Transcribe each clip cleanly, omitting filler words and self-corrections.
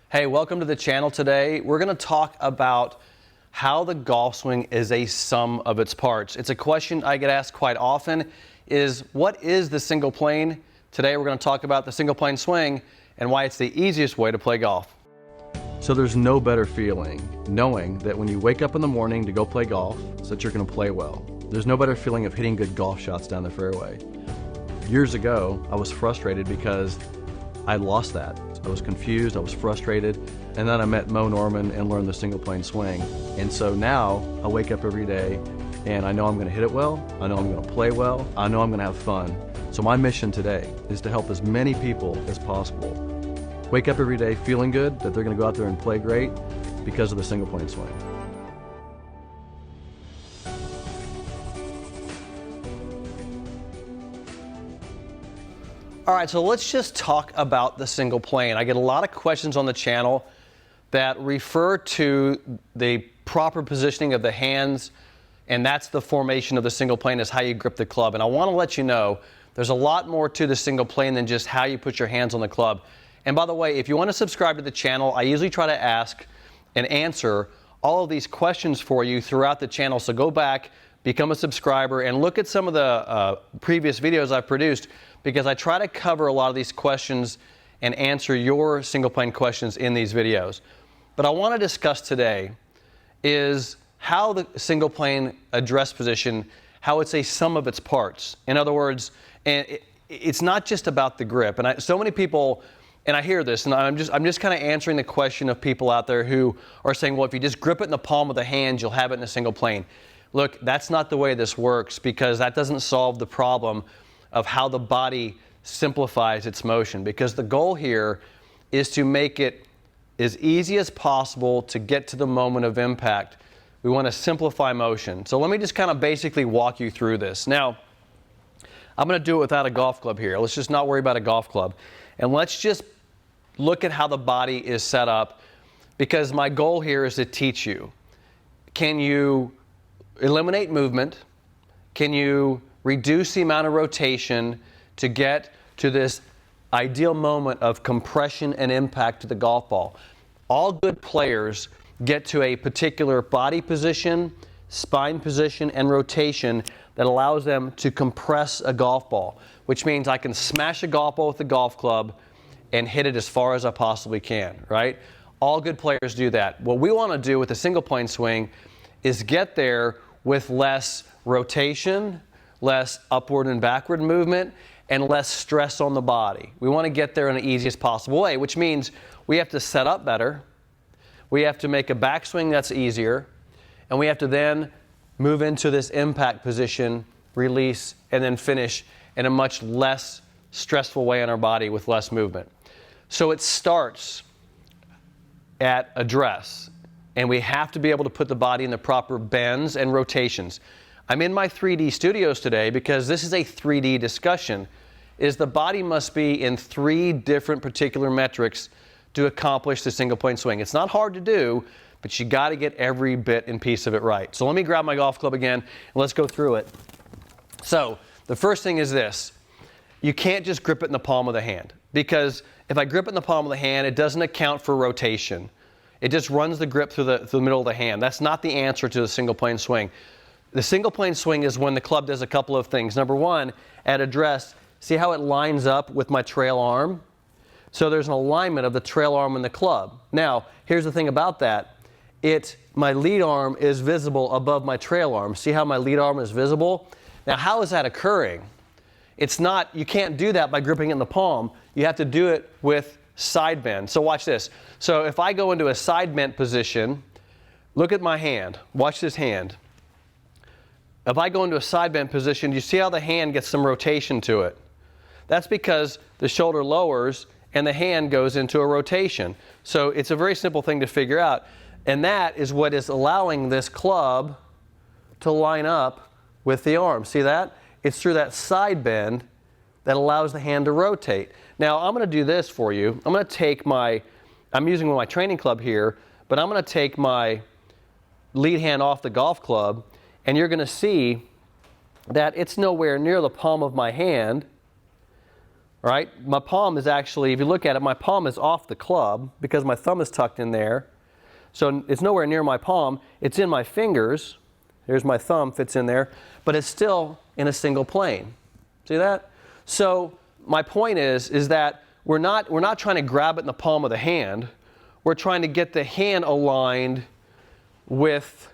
Hey, welcome to the channel today. We're going to talk about how the golf swing is a sum of its parts. It's a question I get asked quite often is, what is the single plane? Today we're going to talk about the single plane swing and why it's the easiest way to play golf. So there's no better feeling knowing that when you wake up in the morning to go play golf, so that you're going to play well. There's no better feeling of hitting good golf shots down the fairway. Years ago, I was frustrated because I lost that. I was confused, I was frustrated, and then I met Mo Norman and learned the single plane swing. And so now I wake up every day and I know I'm going to hit it well, I know I'm going to play well, I know I'm going to have fun. So my mission today is to help as many people as possible wake up every day feeling good that they're going to go out there and play great because of the single plane swing. All right, so let's just talk about the single plane. I get a lot of questions on the channel that refer to the proper positioning of the hands, and that's the formation of the single plane, is how you grip the club. And I want to let you know there's a lot more to the single plane than just how you put your hands on the club. And by the way, if you want to subscribe to the channel, I usually try to ask and answer all of these questions for you throughout the channel. So go back, become a subscriber, and look at some of the previous videos I've produced, because I try to cover a lot of these questions and answer your single plane questions in these videos. But I want to discuss today is how the single plane address position, how it's a sum of its parts. In other words, it's not just about the grip. And so many people, and I hear this, and I'm just kind of answering the question of people out there who are saying, well, if you just grip it in the palm of the hand, you'll have it in a single plane. Look, that's not the way this works, because that doesn't solve the problem of how the body simplifies its motion, because the goal here is to make it as easy as possible to get to the moment of impact. We want to simplify motion. So let me just kind of basically walk you through this. Now, I'm going to do it without a golf club here. Let's just not worry about a golf club. And let's just look at how the body is set up, because my goal here is to teach you. Can you eliminate movement? Can you reduce the amount of rotation to get to this ideal moment of compression and impact to the golf ball? All good players get to a particular body position, spine position, and rotation that allows them to compress a golf ball, which means I can smash a golf ball with a golf club and hit it as far as I possibly can, right? All good players do that. What we want to do with the single plane swing is get there with less rotation, less upward and backward movement, and less stress on the body. We want to get there in the easiest possible way, which means we have to set up better, we have to make a backswing that's easier, and we have to then move into this impact position, release, and then finish in a much less stressful way on our body with less movement. So it starts at address, and we have to be able to put the body in the proper bends and rotations. I'm in my 3D studios today because this is a 3D discussion, is the body must be in 3 different particular metrics to accomplish the single plane swing. It's not hard to do, but you got to get every bit and piece of it right. So let me grab my golf club again and let's go through it. So the first thing is this. You can't just grip it in the palm of the hand, because if I grip it in the palm of the hand, it doesn't account for rotation. It just runs the grip through the middle of the hand. That's not the answer to the single plane swing. The single plane swing is when the club does a couple of things. Number one, at address, see how it lines up with my trail arm? So there's an alignment of the trail arm and the club. Now, here's the thing about that. My lead arm is visible above my trail arm. See how my lead arm is visible? Now, how is that occurring? It's not, you can't do that by gripping it in the palm. You have to do it with side bend. So watch this. So if I go into a side bent position, look at my hand. Watch this hand. If I go into a side bend position, you see how the hand gets some rotation to it? That's because the shoulder lowers and the hand goes into a rotation. So it's a very simple thing to figure out. And that is what is allowing this club to line up with the arm. See that? It's through that side bend that allows the hand to rotate. Now I'm going to do this for you. I'm going to take I'm using my training club here, but I'm going to take my lead hand off the golf club, and you're going to see that it's nowhere near the palm of my hand, All right, my palm is actually, if you look at it, my palm is off the club because my thumb is tucked in there. So it's nowhere near my palm. It's in my fingers. There's my thumb, fits in there, but it's still in a single plane. See that? So my point is that we're not trying to grab it in the palm of the hand. We're trying to get the hand aligned with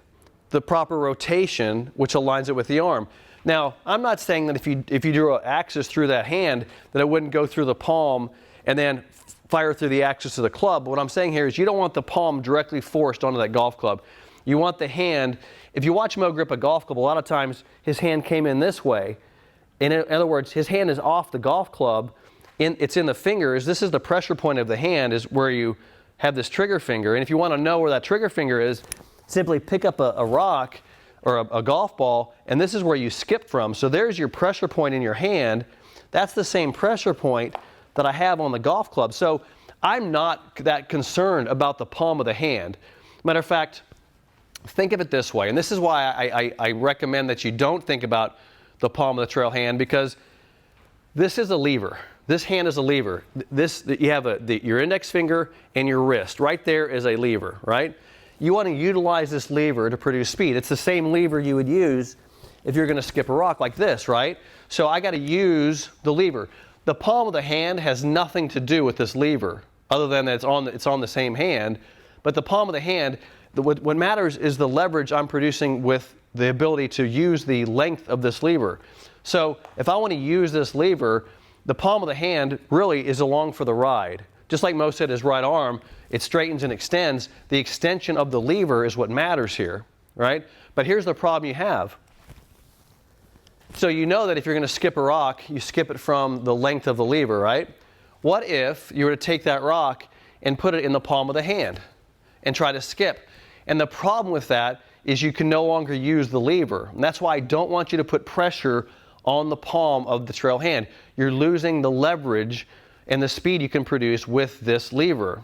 the proper rotation, which aligns it with the arm. Now, I'm not saying that if you drew an axis through that hand, that it wouldn't go through the palm and then fire through the axis of the club. But what I'm saying here is you don't want the palm directly forced onto that golf club. You want the hand, if you watch Mo grip a golf club, a lot of times his hand came in this way. In other words, his hand is off the golf club, it's in the fingers. This is the pressure point of the hand, is where you have this trigger finger. And if you want to know where that trigger finger is, simply pick up a rock or a golf ball, and this is where you skip from. So there's your pressure point in your hand. That's the same pressure point that I have on the golf club. So I'm not that concerned about the palm of the hand. Matter of fact, think of it this way, and this is why I recommend that you don't think about the palm of the trail hand, because this is a lever. This hand is a lever. You have your index finger and your wrist. Right there is a lever, right? You want to utilize this lever to produce speed. It's the same lever you would use if you're going to skip a rock like this, right? So I got to use the lever. The palm of the hand has nothing to do with this lever, other than that it's on the same hand. But the palm of the hand, what matters is the leverage I'm producing with the ability to use the length of this lever. So if I want to use this lever, the palm of the hand really is along for the ride. Just like Mo said, his right arm, it straightens and extends. The extension of the lever is what matters here, right? But here's the problem you have. So you know that if you're going to skip a rock, you skip it from the length of the lever, right? What if you were to take that rock and put it in the palm of the hand and try to skip? And the problem with that is you can no longer use the lever. And that's why I don't want you to put pressure on the palm of the trail hand. You're losing the leverage and the speed you can produce with this lever.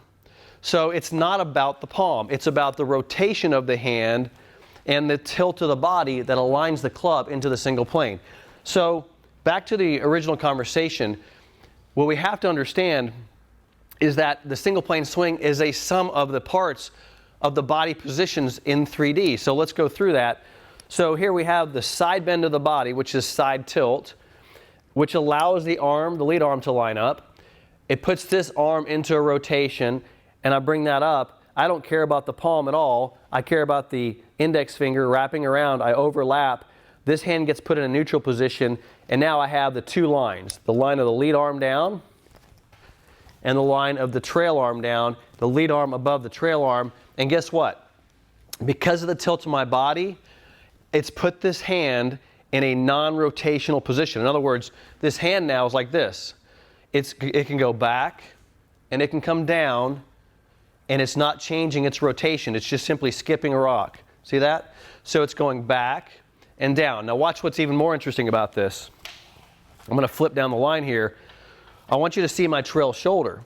So it's not about the palm. It's about the rotation of the hand and the tilt of the body that aligns the club into the single plane. So back to the original conversation, what we have to understand is that the single plane swing is a sum of the parts of the body positions in 3D. So let's go through that. So here we have the side bend of the body, which is side tilt, which allows the arm, the lead arm, to line up. It puts this arm into a rotation, and I bring that up. I don't care about the palm at all. I care about the index finger wrapping around. I overlap. This hand gets put in a neutral position, and now I have the two lines, the line of the lead arm down and the line of the trail arm down, the lead arm above the trail arm. And guess what? Because of the tilt of my body, it's put this hand in a non-rotational position. In other words, this hand now is like this. It can go back and it can come down, and it's not changing its rotation. It's just simply skipping a rock. See that? So it's going back and down. Now watch what's even more interesting about this. I'm going to flip down the line here. I want you to see my trail shoulder,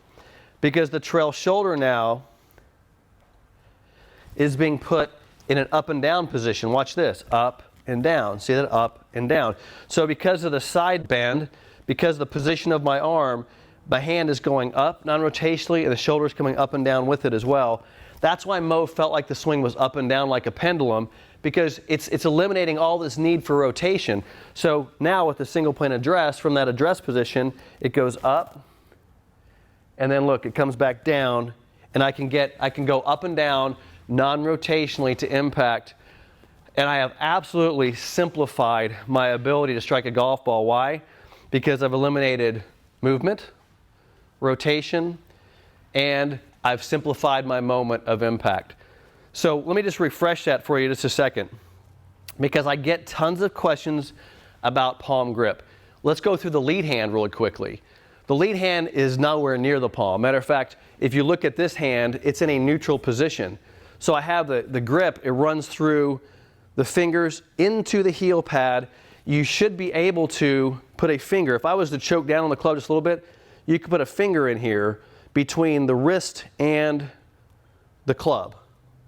because the trail shoulder now is being put in an up and down position. Watch this, up and down. See that? Up and down. So because of the side bend, because of the position of my arm, my hand is going up non-rotationally, and the shoulder is coming up and down with it as well. That's why Mo felt like the swing was up and down like a pendulum, because it's eliminating all this need for rotation. So now with the single plane address, from that address position, it goes up, and then look, it comes back down, and I can go up and down non-rotationally to impact. And I have absolutely simplified my ability to strike a golf ball. Why? Because I've eliminated movement, rotation, and I've simplified my moment of impact. So let me just refresh that for you just a second, because I get tons of questions about palm grip. Let's go through the lead hand really quickly. The lead hand is nowhere near the palm. Matter of fact, if you look at this hand, it's in a neutral position. So I have the grip, it runs through the fingers into the heel pad. You should be able to put a finger. If I was to choke down on the club just a little bit, you could put a finger in here between the wrist and the club.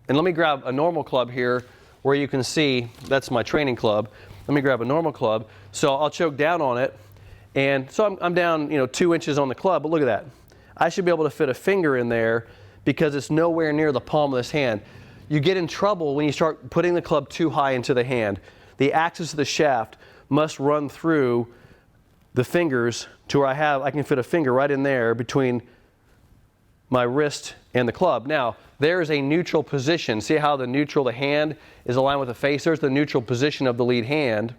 And let me grab a normal club here where you can see that's my training club. Let me grab a normal club. So I'll choke down on it, And so I'm down, 2 inches on the club, but look at that. I should be able to fit a finger in there because it's nowhere near the palm of this hand. You get in trouble when you start putting the club too high into the hand. The axis of the shaft must run through the fingers to where I can fit a finger right in there between my wrist and the club. Now, there is a neutral position. See how the hand is aligned with the face? There's the neutral position of the lead hand.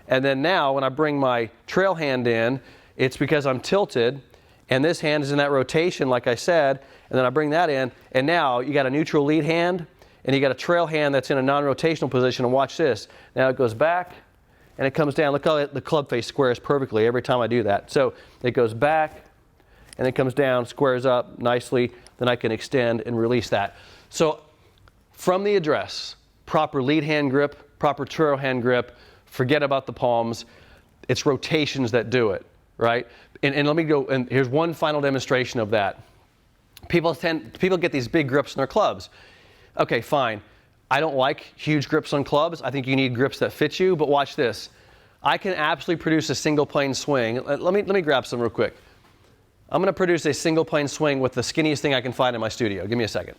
And then now, when I bring my trail hand in, it's because I'm tilted, and this hand is in that rotation, like I said, and then I bring that in, and now you got a neutral lead hand, and you got a trail hand that's in a non-rotational position, and watch this. Now it goes back, and it comes down. Look how the club face squares perfectly every time I do that. So it goes back, and it comes down, squares up nicely, then I can extend and release that. So from the address, proper lead hand grip, proper trail hand grip, forget about the palms. It's rotations that do it, right? And let me go, and here's one final demonstration of that. People get these big grips in their clubs. Okay, fine. I don't like huge grips on clubs. I think you need grips that fit you, but watch this. I can absolutely produce a single plane swing. Let me grab some real quick. I'm going to produce a single plane swing with the skinniest thing I can find in my studio. Give me a second.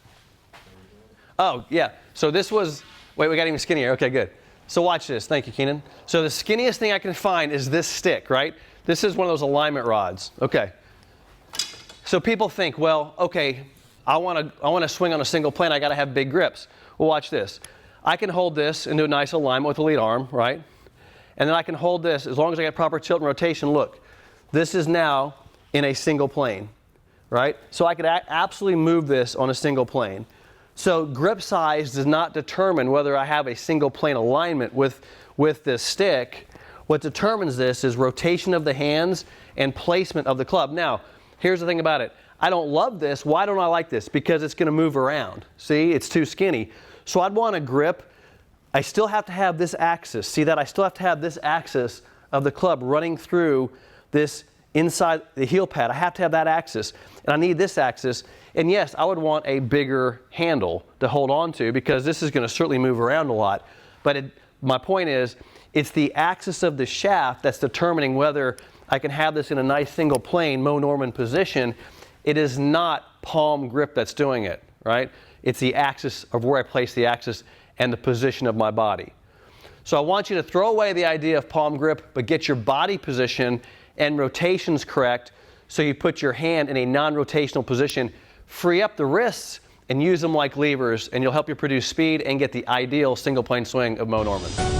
Oh, yeah. So this was, wait, we got even skinnier. Okay, good. So watch this. Thank you, Keenan. So the skinniest thing I can find is this stick, right? This is one of those alignment rods. Okay. So people think, well, okay, I want to swing on a single plane. I got to have big grips. Well, watch this. I can hold this into a nice alignment with the lead arm, right? And then I can hold this as long as I get proper tilt and rotation. Look, this is now in a single plane, right? So I could absolutely move this on a single plane. So grip size does not determine whether I have a single plane alignment with this stick. What determines this is rotation of the hands and placement of the club. Now, here's the thing about it. I don't love this. Why don't I like this? Because it's going to move around. See, it's too skinny. So I'd want a grip. I still have to have this axis. See that? I still have to have this axis of the club running through this inside the heel pad. I have to have that axis, and I need this axis. And yes, I would want a bigger handle to hold on to because this is going to certainly move around a lot. But my point is, it's the axis of the shaft that's determining whether I can have this in a nice single plane, Mo Norman position. It is not palm grip that's doing it, right? It's the axis of where I place the axis and the position of my body. So I want you to throw away the idea of palm grip, but get your body position and rotations correct so you put your hand in a non-rotational position, free up the wrists, and use them like levers, and you'll help you produce speed and get the ideal single plane swing of Mo Norman.